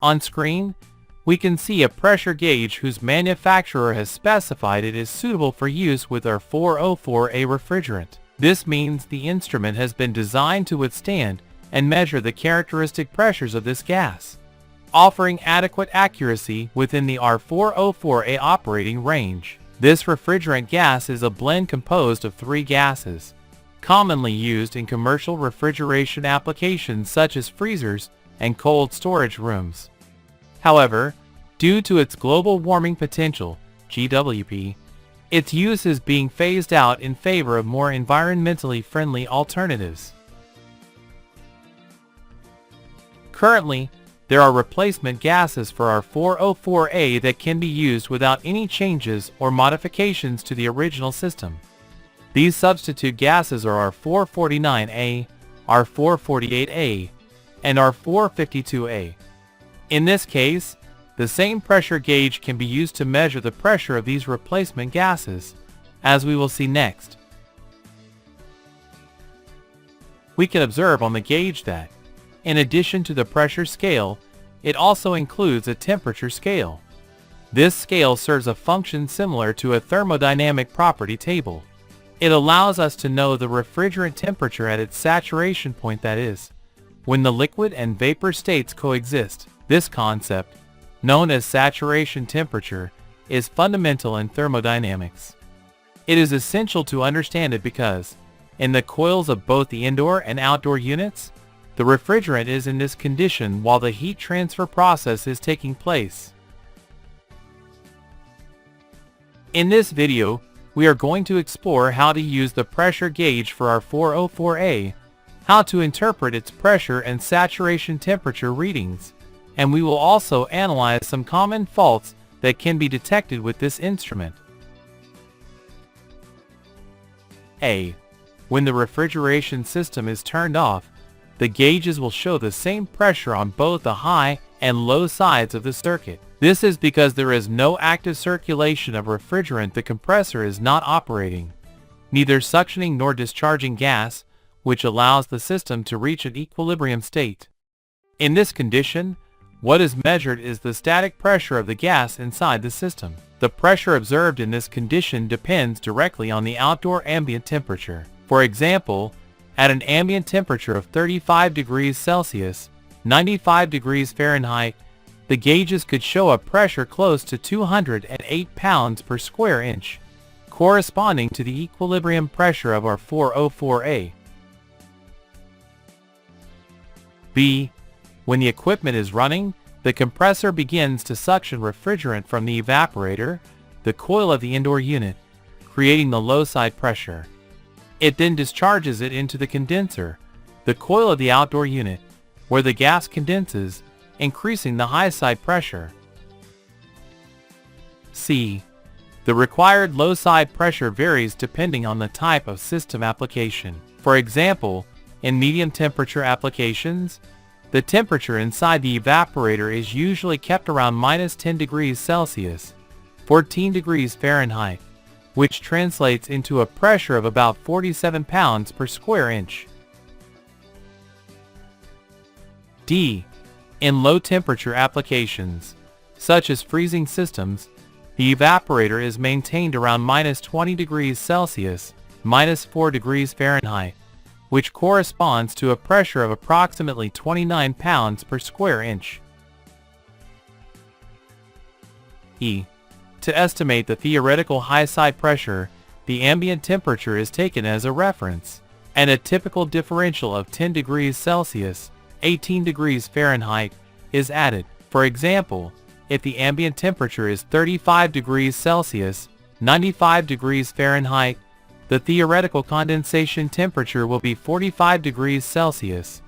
On screen, we can see a pressure gauge whose manufacturer has specified it is suitable for use with R404A refrigerant. This means the instrument has been designed to withstand and measure the characteristic pressures of this gas, offering adequate accuracy within the R404A operating range. This refrigerant gas is a blend composed of 3 gases, commonly used in commercial refrigeration applications such as freezers and cold storage rooms. However, due to its global warming potential, GWP, its use is being phased out in favor of more environmentally friendly alternatives. Currently, there are replacement gases for R404A that can be used without any changes or modifications to the original system. These substitute gases are R449A, R448A, and R452A. In this case, the same pressure gauge can be used to measure the pressure of these replacement gases, as we will see next. We can observe on the gauge that, in addition to the pressure scale, it also includes a temperature scale. This scale serves a function similar to a thermodynamic property table. It allows us to know the refrigerant temperature at its saturation point, that is, when the liquid and vapor states coexist. This concept, known as saturation temperature, is fundamental in thermodynamics. It is essential to understand it because, in the coils of both the indoor and outdoor units, the refrigerant is in this condition while the heat transfer process is taking place. In this video, we are going to explore how to use the pressure gauge for our R404A, how to interpret its pressure and saturation temperature readings, and we will also analyze some common faults that can be detected with this instrument. A. When the refrigeration system is turned off, the gauges will show the same pressure on both the high and low sides of the circuit. This is because there is no active circulation of refrigerant. The compressor is not operating, neither suctioning nor discharging gas, which allows the system to reach an equilibrium state. In this condition, what is measured is the static pressure of the gas inside the system. The pressure observed in this condition depends directly on the outdoor ambient temperature. For example, at an ambient temperature of 35 degrees Celsius, 95 degrees Fahrenheit, the gauges could show a pressure close to 208 pounds per square inch, corresponding to the equilibrium pressure of our R404A. B. When the equipment is running, the compressor begins to suction refrigerant from the evaporator, the coil of the indoor unit, creating the low side pressure. It then discharges it into the condenser, the coil of the outdoor unit, where the gas condenses, increasing the high side pressure. C. The required low side pressure varies depending on the type of system application. For example, in medium temperature applications, the temperature inside the evaporator is usually kept around -10 degrees Celsius, 14 degrees Fahrenheit, which translates into a pressure of about 47 pounds per square inch. D. In low temperature applications, such as freezing systems, the evaporator is maintained around -20 degrees Celsius, -4 degrees Fahrenheit, which corresponds to a pressure of approximately 29 pounds per square inch. E. To estimate the theoretical high side pressure, the ambient temperature is taken as a reference, and a typical differential of 10 degrees Celsius, 18 degrees Fahrenheit, is added. For example, if the ambient temperature is 35 degrees Celsius, 95 degrees Fahrenheit, the theoretical condensation temperature will be 45 degrees Celsius,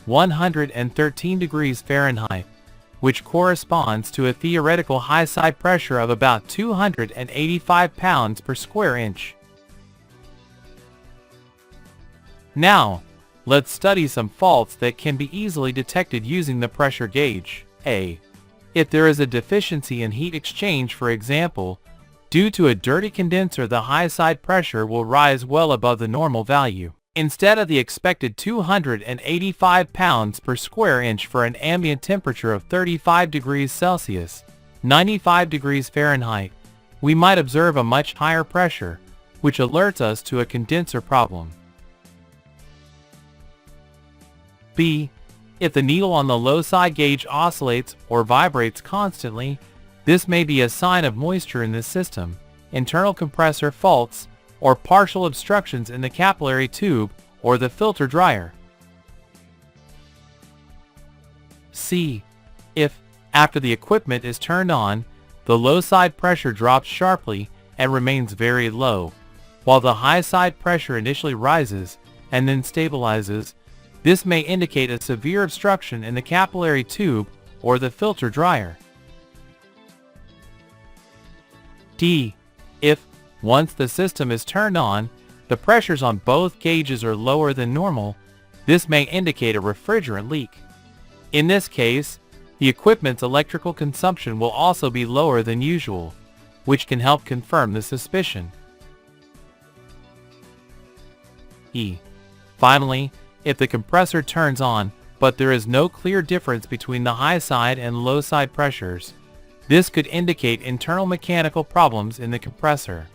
113 degrees Fahrenheit, which corresponds to a theoretical high side pressure of about 285 pounds per square inch. Now, let's study some faults that can be easily detected using the pressure gauge. A. If there is a deficiency in heat exchange, for example, due to a dirty condenser, the high side pressure will rise well above the normal value. Instead of the expected 285 pounds per square inch for an ambient temperature of 35 degrees Celsius, 95 degrees Fahrenheit, we might observe a much higher pressure, which alerts us to a condenser problem. B. If the needle on the low side gauge oscillates or vibrates constantly, this may be a sign of moisture in the system, internal compressor faults, or partial obstructions in the capillary tube or the filter dryer. C. If, after the equipment is turned on, the low side pressure drops sharply and remains very low, while the high side pressure initially rises and then stabilizes, this may indicate a severe obstruction in the capillary tube or the filter dryer. D. If, once the system is turned on, the pressures on both gauges are lower than normal, this may indicate a refrigerant leak. In this case, the equipment's electrical consumption will also be lower than usual, which can help confirm the suspicion. E. Finally, if the compressor turns on, but there is no clear difference between the high side and low side pressures, this could indicate internal mechanical problems in the compressor.